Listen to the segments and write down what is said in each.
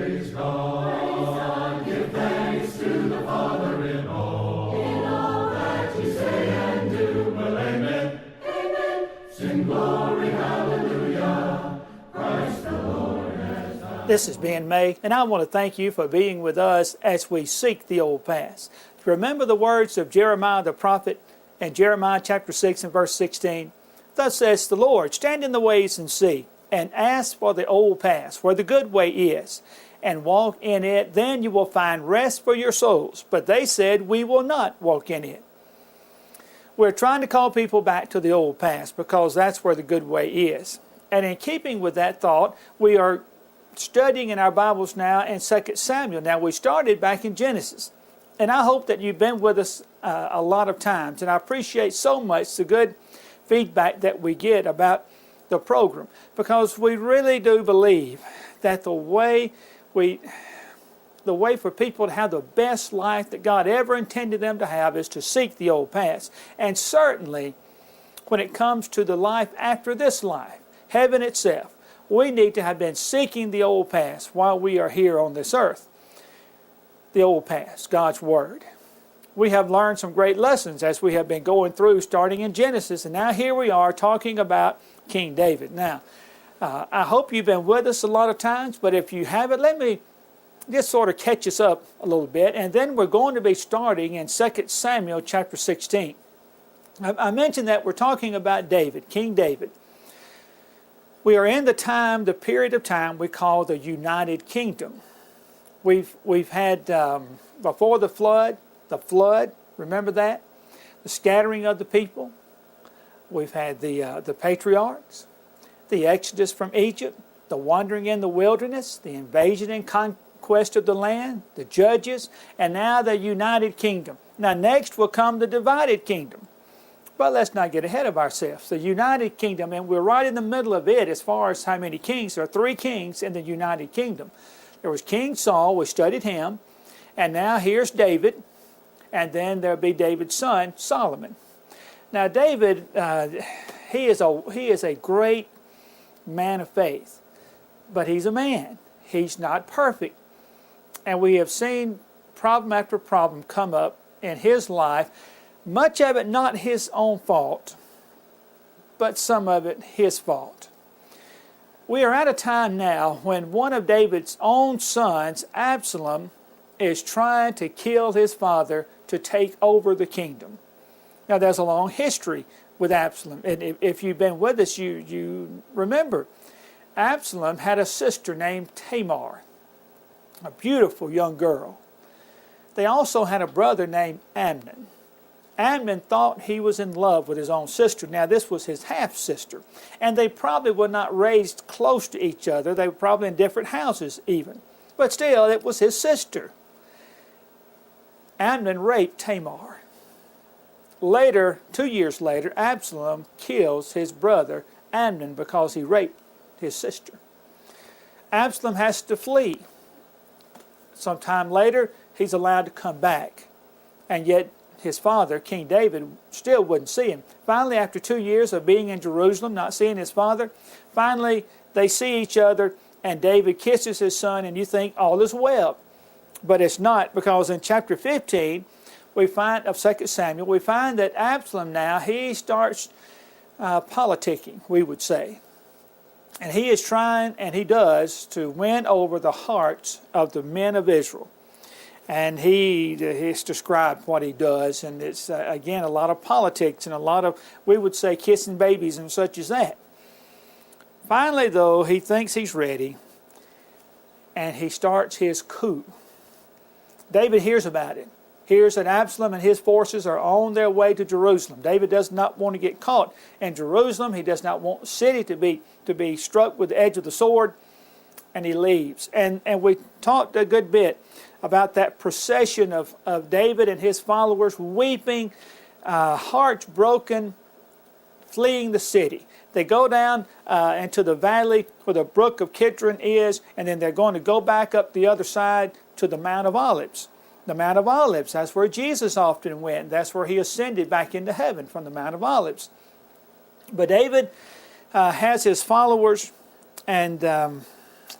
This is Ben May, and I want to thank you for being with us as we seek the old past. Remember the words of Jeremiah the prophet in Jeremiah chapter 6 and verse 16. Thus says the Lord, stand in the ways and see, and ask for the old past, where the good way is, and walk in it. Then you will find rest for your souls. But they said, we will not walk in it. We're trying to call people back to the old past because that's where the good way is. And in keeping with that thought, we are studying in our Bibles now in 2 Samuel. Now, we started back in Genesis, and I hope that you've been with us a lot of times, and I appreciate so much the good feedback that we get about the program, because we really do believe that the way for people to have the best life that God ever intended them to have is to seek the old past. And certainly, when it comes to the life after this life, heaven itself, we need to have been seeking the old past while we are here on this earth. The old past, God's Word. We have learned some great lessons as we have been going through, starting in Genesis, and now here we are talking about King David. Now, I hope you've been with us a lot of times, but if you haven't, let me just sort of catch us up a little bit, and then we're going to be starting in 2 Samuel chapter 16. I mentioned that we're talking about David, King David. We are in the period of time we call the United Kingdom. We've had, before the flood, remember that? The scattering of the people. We've had the patriarchs, the exodus from Egypt, the wandering in the wilderness, the invasion and conquest of the land, the judges, and now the United Kingdom. Now next will come the divided kingdom. But let's not get ahead of ourselves. The United Kingdom, and we're right in the middle of it as far as how many kings. There are 3 kings in the United Kingdom. There was King Saul, we studied him, and now here's David, and then there'll be David's son, Solomon. Now David, he is a great man of faith, but he's a man. He's not perfect. And we have seen problem after problem come up in his life, much of it not his own fault, but some of it his fault. We are at a time now when one of David's own sons, Absalom, is trying to kill his father to take over the kingdom. Now there's a long history with Absalom, and if you've been with us, you remember Absalom had a sister named Tamar, a beautiful young girl. They also had a brother named Amnon. Amnon thought he was in love with his own sister. Now this was his half-sister, and they probably were not raised close to each other. They were probably in different houses even, but still it was his sister. Amnon raped Tamar. Later, 2 years later, Absalom kills his brother Amnon because he raped his sister. Absalom has to flee. Sometime later, he's allowed to come back, and yet his father, King David, still wouldn't see him. Finally, after 2 years of being in Jerusalem, not seeing his father, finally they see each other, and David kisses his son, and you think all is well. But it's not, because in chapter 15 of 2 Samuel, we find that Absalom now, he starts politicking, we would say. And he is trying, and he does, to win over the hearts of the men of Israel. And he's described what he does, and it's, again, a lot of politics and a lot of, we would say, kissing babies and such as that. Finally, though, he thinks he's ready, and he starts his coup. David hears about it. Hears that Absalom and his forces are on their way to Jerusalem. David does not want to get caught in Jerusalem. He does not want the city to be struck with the edge of the sword, and he leaves. And we talked a good bit about that procession of David and his followers weeping, hearts broken, fleeing the city. They go down into the valley where the brook of Kidron is, and then they're going to go back up the other side to the Mount of Olives. The Mount of Olives, that's where Jesus often went. That's where he ascended back into heaven, from the Mount of Olives. But David has his followers, and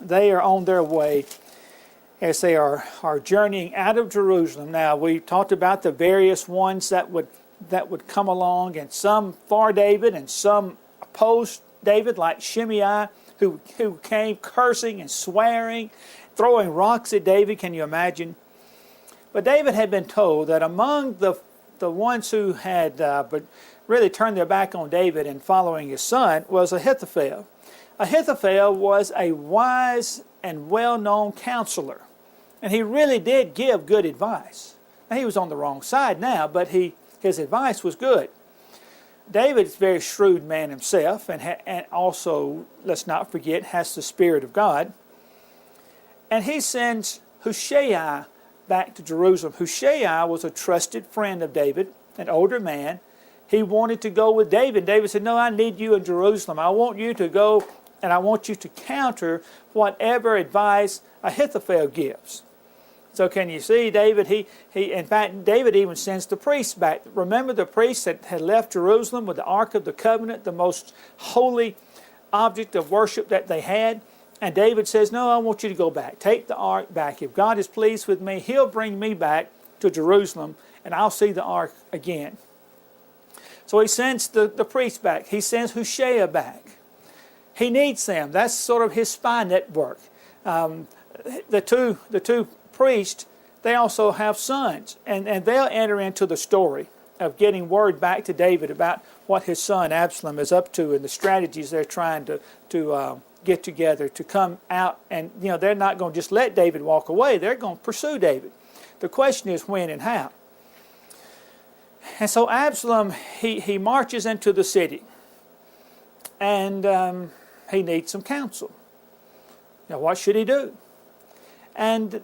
they are on their way. as they are journeying out of Jerusalem. Now, we talked about the various ones that would come along, and some for David and some opposed David, like Shimei, who came cursing and swearing, throwing rocks at David. Can you imagine? But David had been told that among the ones who had but really turned their back on David and following his son was Ahithophel. Ahithophel was a wise and well-known counselor, and he really did give good advice. Now, he was on the wrong side now, but his advice was good. David's a very shrewd man himself, and also, let's not forget, has the Spirit of God. And he sends Hushai back to Jerusalem. Hushai was a trusted friend of David, an older man. He wanted to go with David. David said, no, I need you in Jerusalem. I want you to go, and I want you to counter whatever advice Ahithophel gives. So can you see, David, in fact, David even sends the priests back. Remember the priests that had left Jerusalem with the Ark of the Covenant, the most holy object of worship that they had? And David says, no, I want you to go back. Take the Ark back. If God is pleased with me, He'll bring me back to Jerusalem, and I'll see the Ark again. So he sends the priests back. He sends Hushai back. He needs them. That's sort of his spy network. The two priests, they also have sons, and they'll enter into the story of getting word back to David about what his son Absalom is up to and the strategies they're trying to get together to come out. And they're not going to just let David walk away. They're going to pursue David. The question is when and how. And so Absalom, he marches into the city, and he needs some counsel. Now, what should he do? And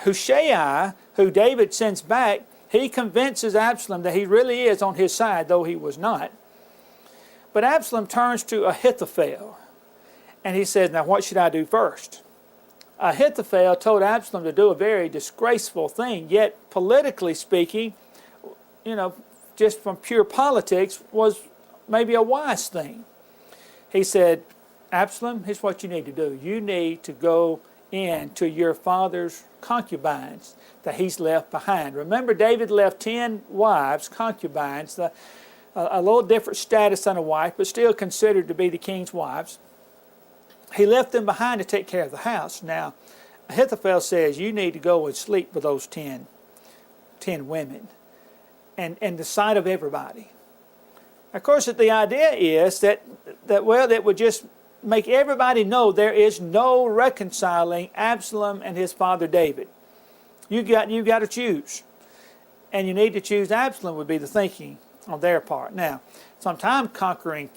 Hushai, who David sends back, he convinces Absalom that he really is on his side, though he was not. But Absalom turns to Ahithophel, and he says, now what should I do first? Ahithophel told Absalom to do a very disgraceful thing, yet politically speaking, just from pure politics, was maybe a wise thing. He said, Absalom, here's what you need to do. You need to go into your father's concubines that he's left behind. Remember, David left 10 wives, concubines, a little different status than a wife, but still considered to be the king's wives. He left them behind to take care of the house. Now, Ahithophel says, you need to go and sleep with those 10 women, and in the sight of everybody. Of course, the idea is that would just make everybody know there is no reconciling Absalom and his father David. You got to choose, and you need to choose Absalom would be the thinking on their part. Now, sometimes conquering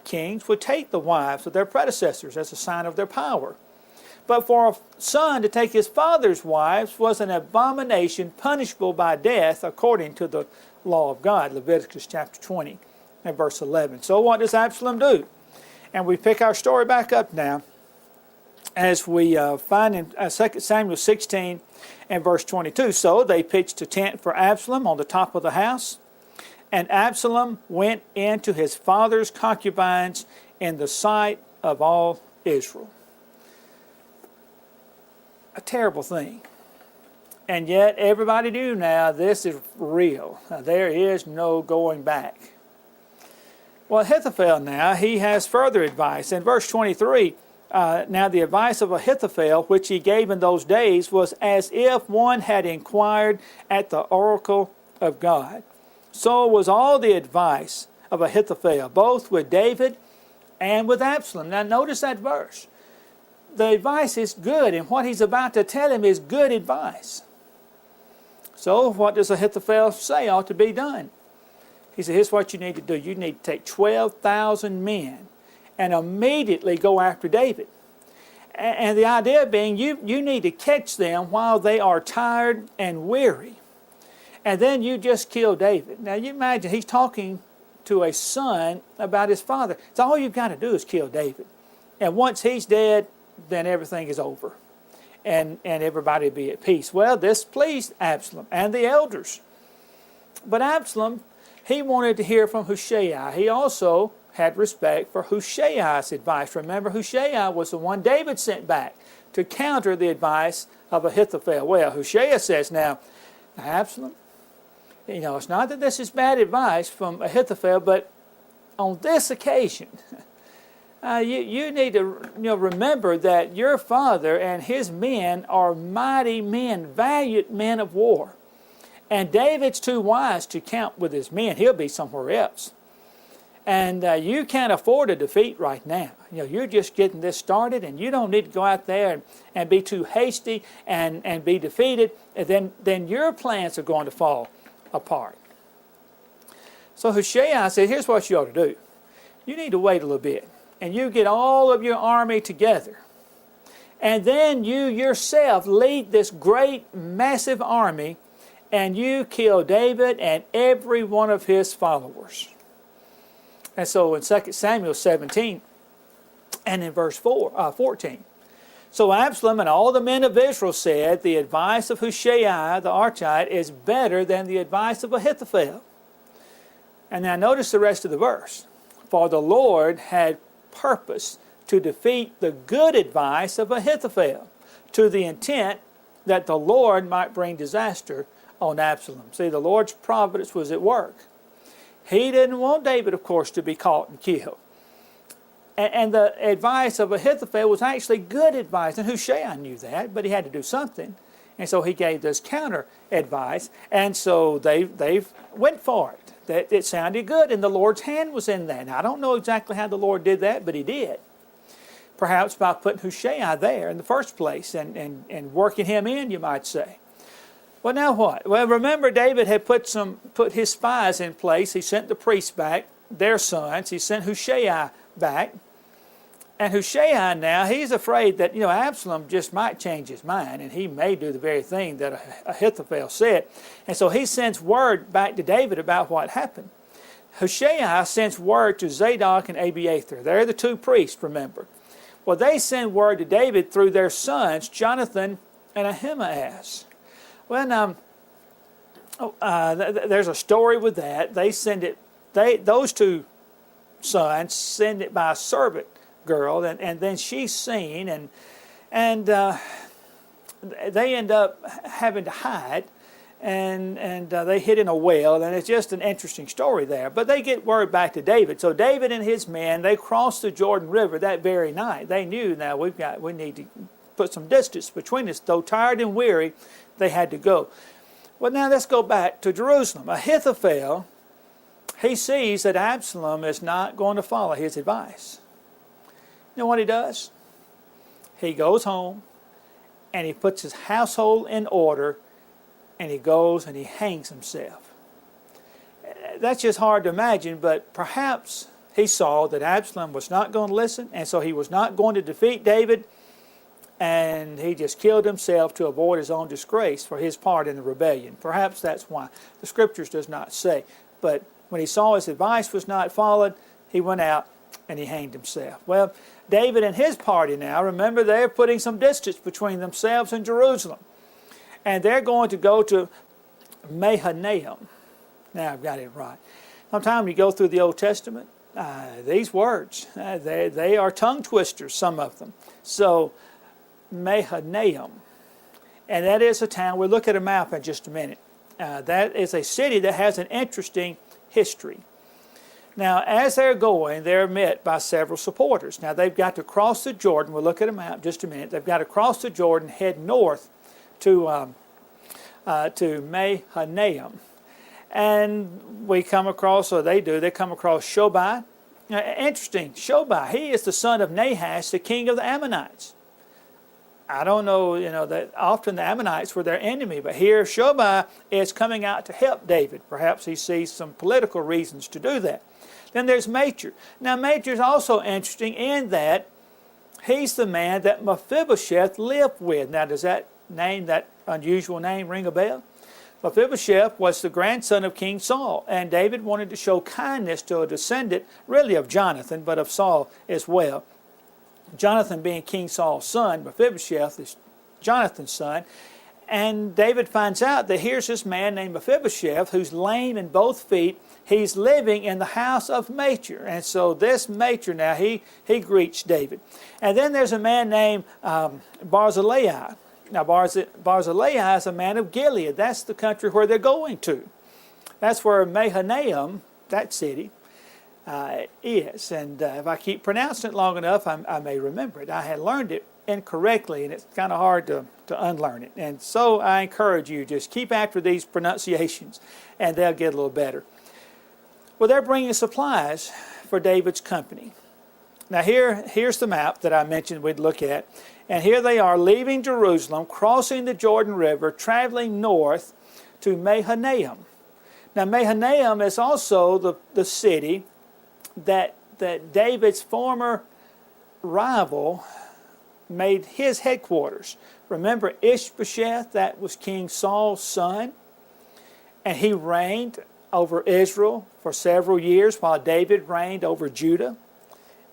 kings would take the wives of their predecessors as a sign of their power. But for a son to take his father's wives was an abomination punishable by death according to the law of God, Leviticus chapter 20 and verse 11. So what does Absalom do? And we pick our story back up now as we find in 2 Samuel 16 and verse 22. So they pitched a tent for Absalom on the top of the house, and Absalom went into his father's concubines in the sight of all Israel. A terrible thing. And yet everybody knew now this is real. There is no going back. Well, Ahithophel now, he has further advice. In verse 23, now the advice of Ahithophel, which he gave in those days, was as if one had inquired at the oracle of God. So was all the advice of Ahithophel, both with David and with Absalom. Now notice that verse. The advice is good, and what he's about to tell him is good advice. So what does Ahithophel say ought to be done? He said, here's what you need to do. You need to take 12,000 men and immediately go after David. And the idea being you need to catch them while they are tired and weary. And then you just kill David. Now you imagine he's talking to a son about his father. So all you've got to do is kill David. And once he's dead, then everything is over. And everybody will be at peace. Well, this pleased Absalom and the elders. But Absalom, he wanted to hear from Hushai. He also had respect for Hushai's advice. Remember, Hushai was the one David sent back to counter the advice of Ahithophel. Well, Hushai says, now, Absalom, it's not that this is bad advice from Ahithophel, but on this occasion, you need to remember that your father and his men are mighty men, valiant men of war. And David's too wise to count with his men. He'll be somewhere else. And you can't afford a defeat right now. You're just getting this started, and you don't need to go out there and be too hasty and be defeated. And then your plans are going to fall apart. So Hushai said, here's what you ought to do. You need to wait a little bit, and you get all of your army together. And then you yourself lead this great, massive army, and you kill David and every one of his followers. And so in 2 Samuel 17 and in verse 14. So Absalom and all the men of Israel said, the advice of Hushai the Archite is better than the advice of Ahithophel. And now notice the rest of the verse. For the Lord had purposed to defeat the good advice of Ahithophel, to the intent that the Lord might bring disaster on Absalom. See, the Lord's providence was at work. He didn't want David, of course, to be caught and killed. And the advice of Ahithophel was actually good advice. And Hushai knew that, but he had to do something. And so he gave this counter advice. And so they went for it. That it sounded good, and the Lord's hand was in that. Now, I don't know exactly how the Lord did that, but he did. Perhaps by putting Hushai there in the first place and working him in, you might say. Well, now what? Well, remember David had put his spies in place. He sent the priests back, their sons. He sent Hushai back. And Hushai now, he's afraid that, Absalom just might change his mind, and he may do the very thing that Ahithophel said. And so he sends word back to David about what happened. Hushai sends word to Zadok and Abiathar. They're the two priests, remember. Well, they send word to David through their sons, Jonathan and Ahimaaz. Well, now, there's a story with that. They send it. Those two sons send it by a servant girl, and then she's seen, and they end up having to hide, and they hid in a well, and it's just an interesting story there. But they get word back to David. So David and his men, they crossed the Jordan River that very night. They knew now we need to put some distance between us. Though tired and weary, they had to go. Well, now let's go back to Jerusalem. Ahithophel, he sees that Absalom is not going to follow his advice. You know what he does? He goes home and he puts his household in order, and he goes and he hangs himself. That's just hard to imagine, but perhaps he saw that Absalom was not going to listen, and so he was not going to defeat David, and he just killed himself to avoid his own disgrace for his part in the rebellion. Perhaps that's why. The Scriptures does not say. But when he saw his advice was not followed, he went out and he hanged himself. Well, David and his party now, remember, they're putting some distance between themselves and Jerusalem. And they're going to go to Mahanaim. Now I've got it right. Sometimes when you go through the Old Testament, these words, they are tongue twisters, some of them. So, Mahanaim. And that is a town. We'll look at a map in just a minute. That is a city that has an interesting history. Now, as they're going, they're met by several supporters. Now, they've got to cross the Jordan. We'll look at a map in just a minute. They've got to cross the Jordan, head north to Mahanaim. And we come across, or they do, they come across Shobai. Now, interesting, Shobai, he is the son of Nahash, the king of the Ammonites. I don't know, that often the Ammonites were their enemy, but here Shobai is coming out to help David. Perhaps he sees some political reasons to do that. Then there's Machir. Now Machir is also interesting in that he's the man that Mephibosheth lived with. Now does that name, that unusual name, ring a bell? Mephibosheth was the grandson of King Saul, and David wanted to show kindness to a descendant, really of Jonathan, but of Saul as well. Jonathan being King Saul's son, Mephibosheth is Jonathan's son. And David finds out that here's this man named Mephibosheth who's lame in both feet. He's living in the house of Machir. And so this Machir now, he greets David. And then there's a man named Barzillai. Now Barzillai is a man of Gilead. That's the country where they're going to. That's where Mahanaim, that city, is. And if I keep pronouncing it long enough, I may remember it. I had learned it incorrectly, and it's kind of hard to unlearn it. And so I encourage you, just keep after these pronunciations, and they'll get a little better. Well, they're bringing supplies for David's company. Now here's the map that I mentioned we'd look at. And here they are leaving Jerusalem, crossing the Jordan River, traveling north to Mahanaim. Now Mahanaim is also the city that David's former rival made his headquarters. Remember Ishbosheth, that was King Saul's son, and he reigned over Israel for several years while David reigned over Judah.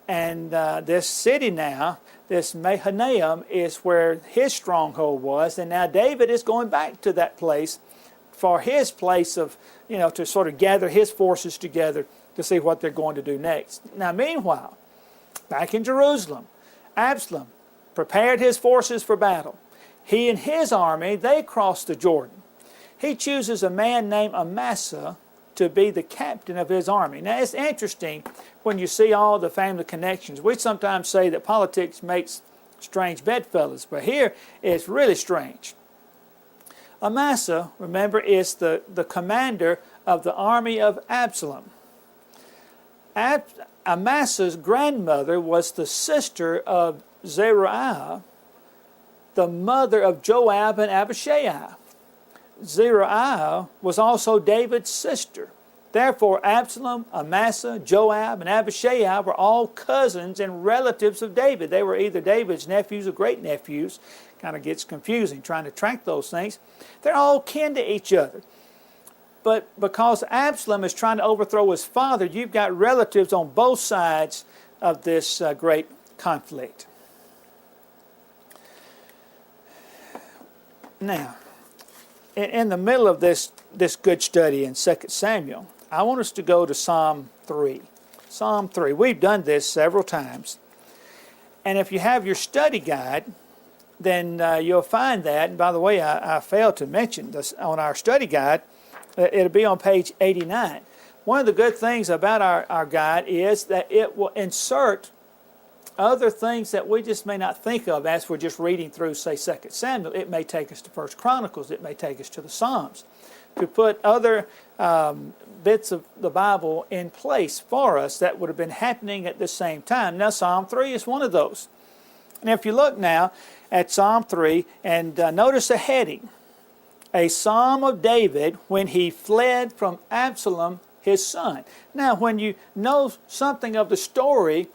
And this city now, this Mahanaim, is where his stronghold was, and now David is going back to that place for his place of, to sort of gather his forces together to see what they're going to do next. Now meanwhile, back in Jerusalem, Absalom prepared his forces for battle. He and his army, they crossed the Jordan. He chooses a man named Amasa to be the captain of his army. Now it's interesting when you see all the family connections. We sometimes say that politics makes strange bedfellows, but here it's really strange. Amasa, remember, is the commander of the army of Absalom. Amasa's grandmother was the sister of Zeruiah, the mother of Joab and Abishai. Zeruiah was also David's sister. Therefore, Absalom, Amasa, Joab, and Abishai were all cousins and relatives of David. They were either David's nephews or great-nephews. Kind of gets confusing trying to track those things. They're all kin to each other. But because Absalom is trying to overthrow his father, you've got relatives on both sides of this great conflict. Now, in the middle of this good study in 2 Samuel, I want us to go to Psalm 3. Psalm 3. We've done this several times. And if you have your study guide, then you'll find that. And by the way, I failed to mention this on our study guide. It'll be on page 89. One of the good things about our guide is that it will insert other things that we just may not think of as we're just reading through, say, 2 Samuel. It may take us to 1 Chronicles. It may take us to the Psalms. To put other bits of the Bible in place for us that would have been happening at the same time. Now, Psalm 3 is one of those. And if you look now at Psalm 3 and notice a heading, a Psalm of David when he fled from Absalom, his son. Now, when you know something of the story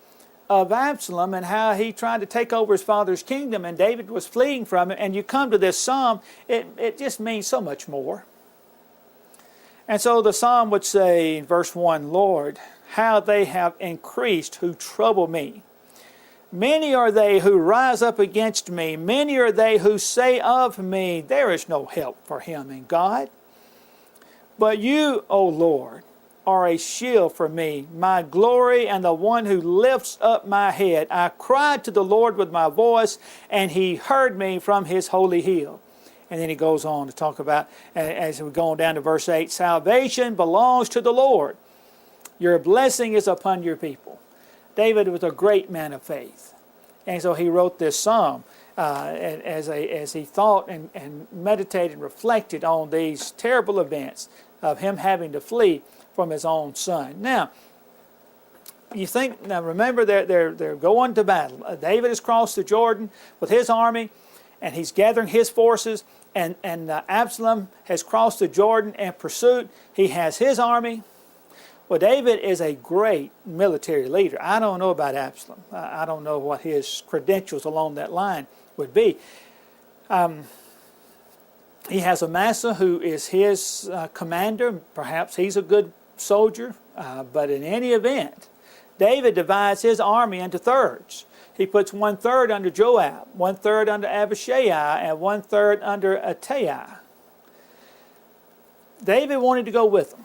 of Absalom and how he tried to take over his father's kingdom and David was fleeing from it, and you come to this psalm, it just means so much more. And so the psalm would say in verse 1, Lord, how they have increased who trouble me. Many are they who rise up against me. Many are they who say of me, there is no help for him in God. But you, O Lord, are a shield for me, my glory, and the one who lifts up my head. I cried to the Lord with my voice, and he heard me from his holy hill. And then he goes on to talk about, as we go on down to verse 8, salvation belongs to the Lord. Your blessing is upon your people. David was a great man of faith. And so he wrote this psalm as he thought and meditated and reflected on these terrible events of him having to flee from his own son. Now, remember they're going to battle. David has crossed the Jordan with his army, and he's gathering his forces, and Absalom has crossed the Jordan in pursuit. He has his army. Well, David is a great military leader. I don't know about Absalom. I don't know what his credentials along that line would be. He has Amasa, who is his commander. Perhaps he's a good soldier. But in any event, David divides his army into thirds. He puts 1/3 under Joab, 1/3 under Abishai, and 1/3 under Ittai. David wanted to go with them,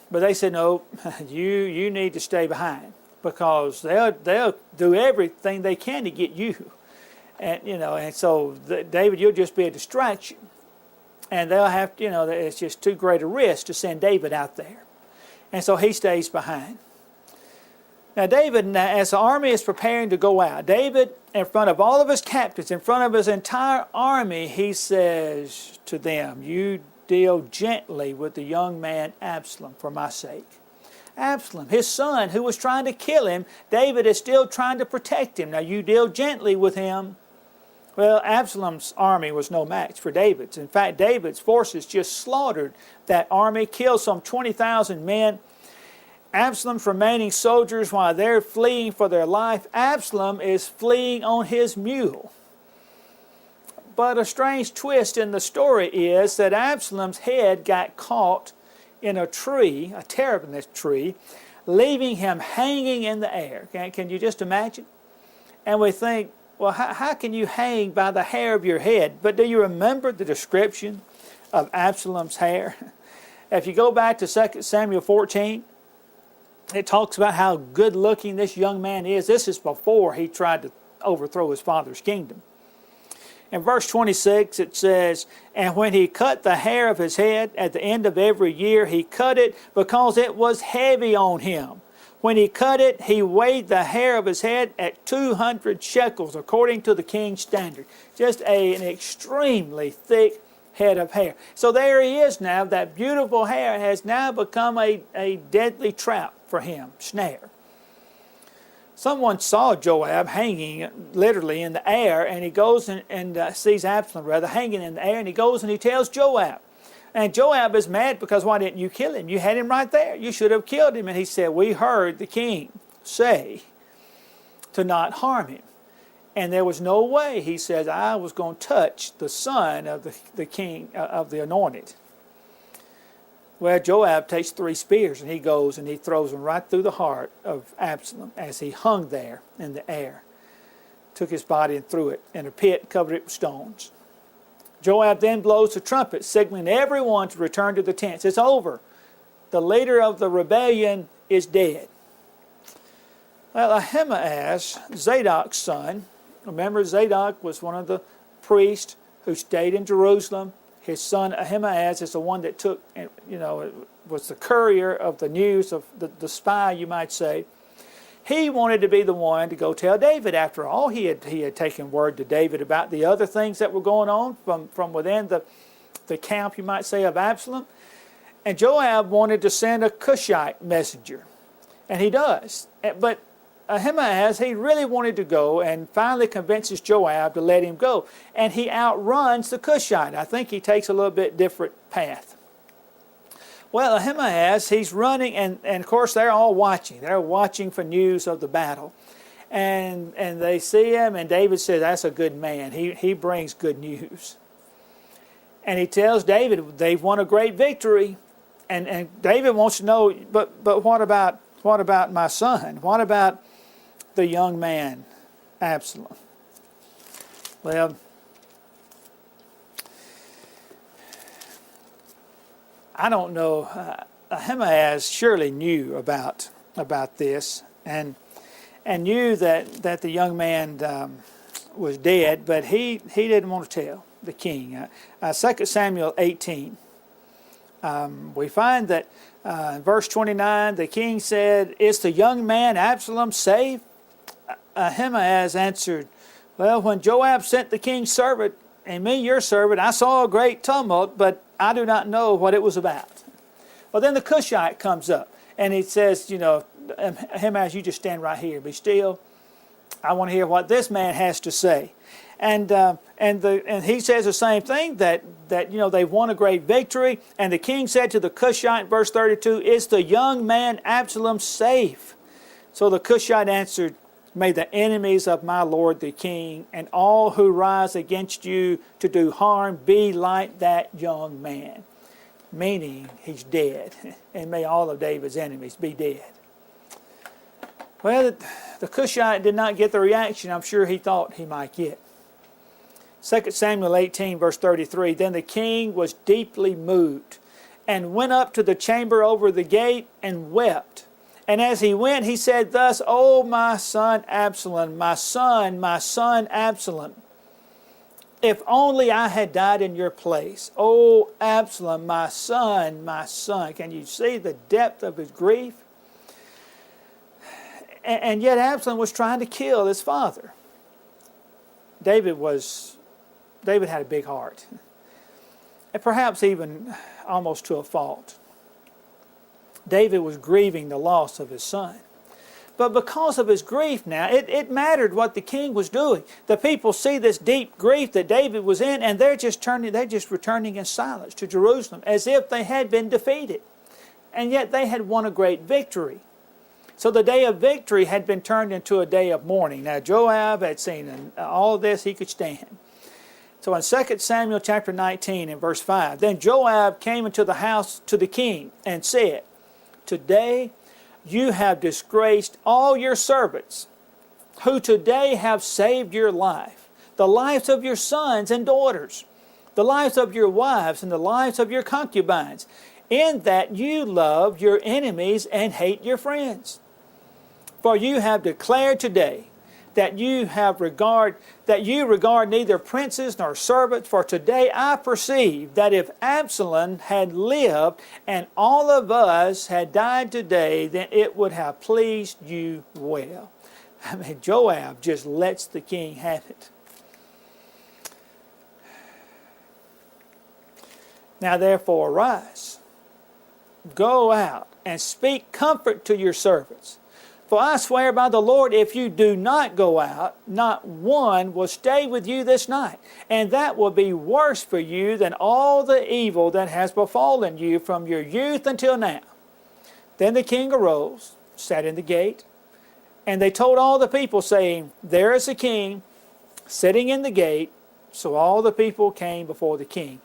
but they said, no, you need to stay behind, because they'll do everything they can to get you. And so David, you'll just be a distraction. And they'll have to, it's just too great a risk to send David out there. And so he stays behind. Now David, as the army is preparing to go out, David, in front of all of his captains, in front of his entire army, he says to them, you deal gently with the young man Absalom for my sake. Absalom, his son, who was trying to kill him, David is still trying to protect him. Now you deal gently with him. Well, Absalom's army was no match for David's. In fact, David's forces just slaughtered that army, killed some 20,000 men. Absalom's remaining soldiers, while they're fleeing for their life, Absalom is fleeing on his mule. But a strange twist in the story is that Absalom's head got caught in a tree, a terebinth tree, leaving him hanging in the air. Can you just imagine? And we think, well, how can you hang by the hair of your head? But do you remember the description of Absalom's hair? If you go back to 2 Samuel 14, it talks about how good looking this young man is. This is before he tried to overthrow his father's kingdom. In verse 26 it says, and when he cut the hair of his head at the end of every year, he cut it because it was heavy on him. When he cut it, he weighed the hair of his head at 200 shekels, according to the king's standard. Just an extremely thick head of hair. So there he is now. That beautiful hair has now become a deadly trap for him, snare. Someone saw Joab hanging literally in the air, and he goes and sees Absalom hanging in the air, and he goes and he tells Joab. And Joab is mad because why didn't you kill him? You had him right there. You should have killed him. And he said, we heard the king say to not harm him. And there was no way, he says, I was going to touch the son of the king, of the anointed. Well, Joab takes 3 spears and he goes and he throws them right through the heart of Absalom as he hung there in the air. Took his body and threw it in a pit, covered it with stones. Joab then blows the trumpet, signaling everyone to return to the tents. It's over. The leader of the rebellion is dead. Well, Ahimaaz, Zadok's son, remember Zadok was one of the priests who stayed in Jerusalem. His son Ahimaaz is the one that took, was the courier of the news, of the spy, you might say. He wanted to be the one to go tell David. After all, he had taken word to David about the other things that were going on from within the camp, you might say, of Absalom. And Joab wanted to send a Cushite messenger. And he does. But Ahimaaz, he really wanted to go and finally convinces Joab to let him go. And he outruns the Cushite. I think he takes a little bit different path. Well, Ahimaaz, he's running, and of course they're all watching. They're watching for news of the battle. And they see him, and David says, that's a good man. He brings good news. And he tells David, they've won a great victory. And David wants to know, but what about my son? What about the young man, Absalom? Well, I don't know. Ahimaaz surely knew about this and knew that the young man was dead, but he didn't want to tell the king. 2 Samuel 18. We find that in verse 29, the king said, is the young man Absalom safe? Ahimaaz answered, well, when Joab sent the king's servant and me, your servant, I saw a great tumult, but I do not know what it was about. Well, then the Cushite comes up, and he says, Ahimaaz, you just stand right here, be still. I want to hear what this man has to say. And he says the same thing, that they won a great victory. And the king said to the Cushite, verse 32, is the young man Absalom safe? So the Cushite answered, may the enemies of my lord the king and all who rise against you to do harm be like that young man. Meaning he's dead. And may all of David's enemies be dead. Well, the Cushite did not get the reaction I'm sure he thought he might get. 2 Samuel 18, verse 33, Then the king was deeply moved, and went up to the chamber over the gate, and wept. And as he went, he said thus, O my son Absalom, my son Absalom, if only I had died in your place. O Absalom, my son, my son. Can you see the depth of his grief? And yet Absalom was trying to kill his father. David had a big heart. And perhaps even almost to a fault. David was grieving the loss of his son. But because of his grief now, it mattered what the king was doing. The people see this deep grief that David was in, and they're just returning in silence to Jerusalem as if they had been defeated. And yet they had won a great victory. So the day of victory had been turned into a day of mourning. Now Joab had seen all of this he could stand. So in 2 Samuel chapter 19 and verse 5, Then Joab came into the house to the king and said, Today you have disgraced all your servants, who today have saved your life, the lives of your sons and daughters, the lives of your wives and the lives of your concubines, in that you love your enemies and hate your friends. For you have declared today that you regard neither princes nor servants, for today I perceive that if Absalom had lived and all of us had died today, then it would have pleased you well. I mean, Joab just lets the king have it. Now therefore arise, go out, and speak comfort to your servants. For I swear by the Lord, if you do not go out, not one will stay with you this night. And that will be worse for you than all the evil that has befallen you from your youth until now. Then the king arose, sat in the gate, and they told all the people, saying, There is the king sitting in the gate. So all the people came before the king.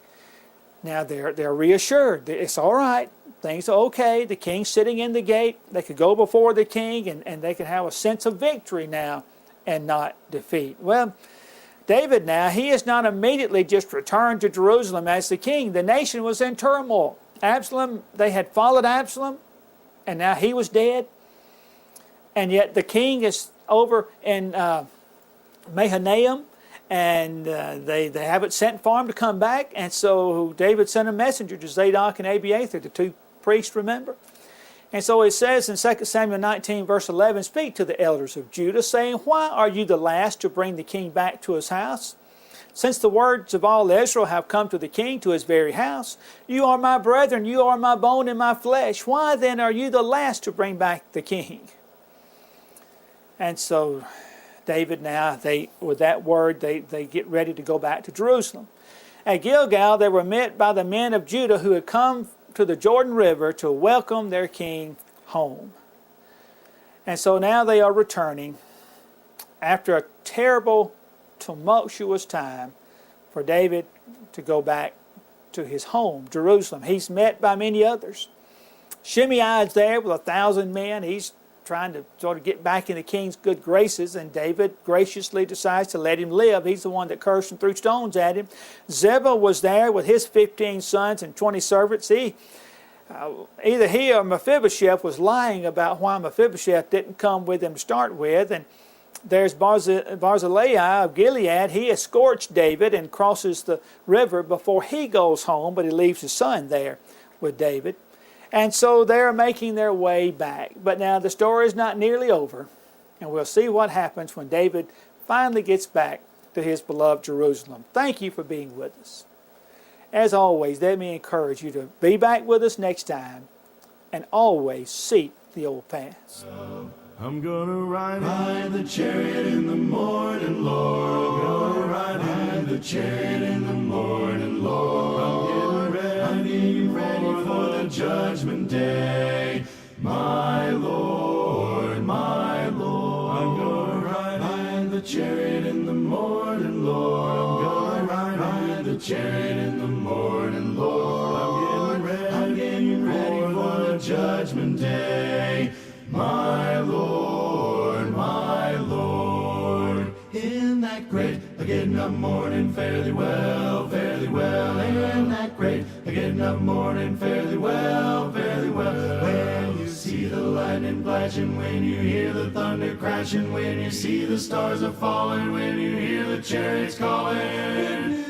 Now they're reassured. It's all right. Things are okay. The king's sitting in the gate. They could go before the king and they could have a sense of victory now and not defeat. Well, David now, he is not immediately just returned to Jerusalem as the king. The nation was in turmoil. Absalom, they had followed Absalom, and now he was dead. And yet the king is over in Mahanaim, and they haven't sent for him to come back. And so David sent a messenger to Zadok and Abiathar, the two priests, remember? And so it says in 2 Samuel 19, verse 11, Speak to the elders of Judah, saying, Why are you the last to bring the king back to his house? Since the words of all Israel have come to the king, to his very house, you are my brethren, you are my bone and my flesh. Why then are you the last to bring back the king? And so David now, with that word, they get ready to go back to Jerusalem. At Gilgal, they were met by the men of Judah who had come to the Jordan River to welcome their king home. And so now they are returning after a terrible, tumultuous time for David to go back to his home, Jerusalem. He's met by many others. Shimei is there with 1,000 men. He's trying to sort of get back in the king's good graces, and David graciously decides to let him live. He's the one that cursed and threw stones at him. Ziba was there with his 15 sons and 20 servants. Either he or Mephibosheth was lying about why Mephibosheth didn't come with him to start with. And there's Barzillai of Gilead. He escorts David and crosses the river before he goes home, but he leaves his son there with David. And so they're making their way back. But now the story is not nearly over. And we'll see what happens when David finally gets back to his beloved Jerusalem. Thank you for being with us. As always, let me encourage you to be back with us next time and always seek the old paths. I'm gonna ride the chariot in the morning, Lord. I'm gonna ride the chariot in the morning, Lord. I'm getting ready for the judgment day, my Lord, my Lord. I'm gonna ride the chariot in the morning, Lord. I'm gonna ride the chariot in the morning, Lord. I'm getting ready for the judgment day, my Lord. A getting up morning fairly well, fairly well. Ain't that great? A getting up morning fairly well, fairly well. When you see the lightning flashing, when you hear the thunder crashing, when you see the stars are falling, when you hear the chariots calling.